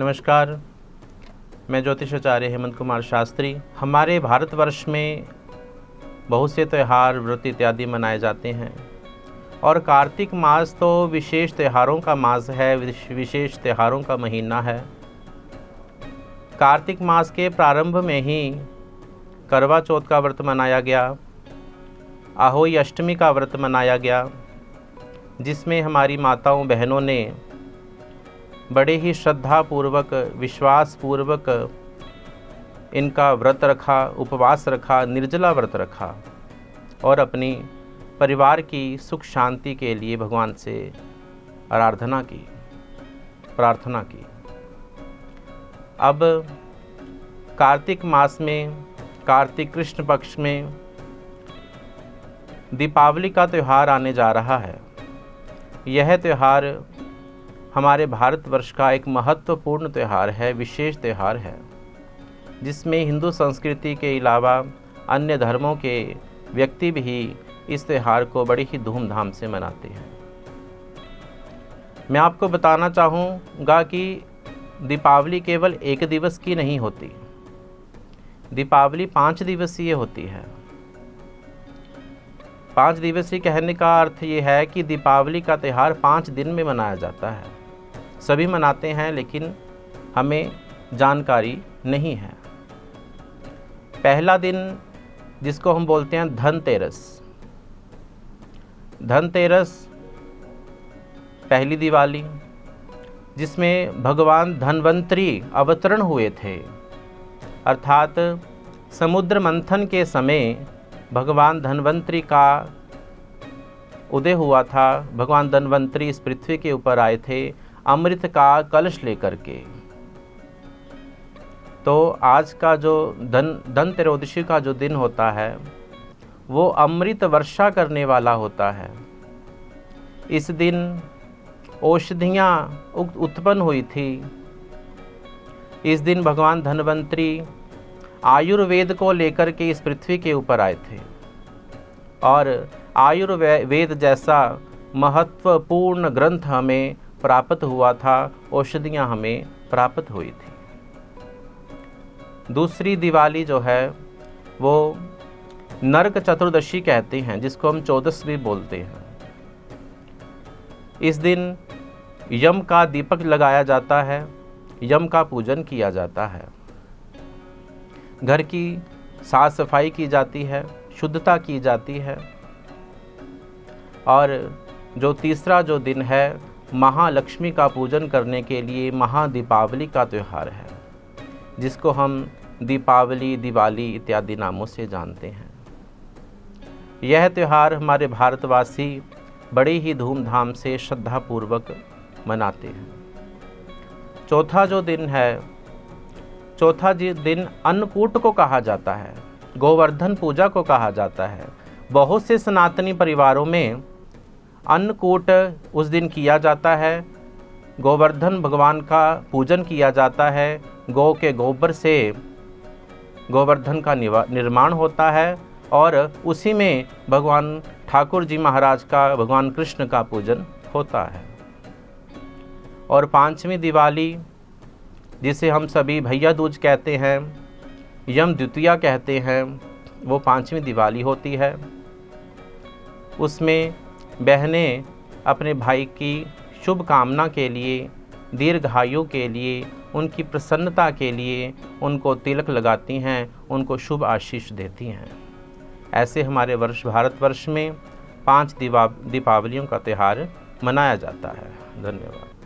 नमस्कार, मैं ज्योतिषाचार्य हेमंत कुमार शास्त्री। हमारे भारतवर्ष में बहुत से त्यौहार, व्रत इत्यादि मनाए जाते हैं और कार्तिक मास तो विशेष त्योहारों का मास है, विशेष त्योहारों का महीना है। कार्तिक मास के प्रारंभ में ही करवा चौथ का व्रत मनाया गया, आहोई अष्टमी का व्रत मनाया गया, जिसमें हमारी माताओं बहनों ने बड़े ही श्रद्धापूर्वक, विश्वासपूर्वक इनका व्रत रखा, उपवास रखा, निर्जला व्रत रखा और अपनी परिवार की सुख शांति के लिए भगवान से आराधना की, प्रार्थना की। अब कार्तिक मास में, कार्तिक कृष्ण पक्ष में दीपावली का त्यौहार आने जा रहा है। यह त्यौहार हमारे भारतवर्ष का एक महत्वपूर्ण त्यौहार है, विशेष त्यौहार है, जिसमें हिंदू संस्कृति के अलावा अन्य धर्मों के व्यक्ति भी इस त्यौहार को बड़ी ही धूमधाम से मनाते हैं। मैं आपको बताना चाहूँगा कि दीपावली केवल एक दिवस की नहीं होती, दीपावली 5 दिवसीय होती है। 5 दिवसीय कहने का अर्थ ये है कि दीपावली का त्यौहार 5 दिन में मनाया जाता है। सभी मनाते हैं लेकिन हमें जानकारी नहीं है। पहला दिन, जिसको हम बोलते हैं धनतेरस, धनतेरस पहली दिवाली, जिसमें भगवान धन्वंतरी अवतरण हुए थे, अर्थात समुद्र मंथन के समय भगवान धन्वंतरी का उदय हुआ था। भगवान धन्वंतरी इस पृथ्वी के ऊपर आए थे अमृत का कलश लेकर के। तो आज का जो धनतेरस का जो दिन होता है वो अमृत वर्षा करने वाला होता है। इस दिन औषधियाँ उत्पन्न हुई थी। इस दिन भगवान धन्वंतरी आयुर्वेद को लेकर के इस पृथ्वी के ऊपर आए थे और आयुर्वेद जैसा महत्वपूर्ण ग्रंथ हमें प्राप्त हुआ था, औषधियाँ हमें प्राप्त हुई थी। दूसरी दिवाली जो है वो नरक चतुर्दशी कहते हैं, जिसको हम चौदस भी बोलते हैं। इस दिन यम का दीपक लगाया जाता है, यम का पूजन किया जाता है, घर की साफ सफाई की जाती है, शुद्धता की जाती है। और जो तीसरा जो दिन है, महालक्ष्मी का पूजन करने के लिए महादीपावली का त्यौहार है, जिसको हम दीपावली, दिवाली इत्यादि नामों से जानते हैं। यह त्यौहार हमारे भारतवासी बड़ी ही धूमधाम से श्रद्धापूर्वक मनाते हैं। चौथा जो दिन है, चौथा दिन अन्नकूट को कहा जाता है, गोवर्धन पूजा को कहा जाता है। बहुत से सनातनी परिवारों में अन्नकूट उस दिन किया जाता है। गोवर्धन भगवान का पूजन किया जाता है। गौ के गोबर से गोवर्धन का निर्माण होता है और उसी में भगवान ठाकुर जी महाराज का, भगवान कृष्ण का पूजन होता है। और 5वीं दिवाली, जिसे हम सभी भैया दूज कहते हैं, यम द्वितीया कहते हैं, वो 5वीं दिवाली होती है। उसमें बहनें अपने भाई की शुभ कामना के लिए, दीर्घायु के लिए, उनकी प्रसन्नता के लिए उनको तिलक लगाती हैं, उनको शुभ आशीष देती हैं। ऐसे हमारे भारतवर्ष में 5 दीपावलियों का त्यौहार मनाया जाता है। धन्यवाद।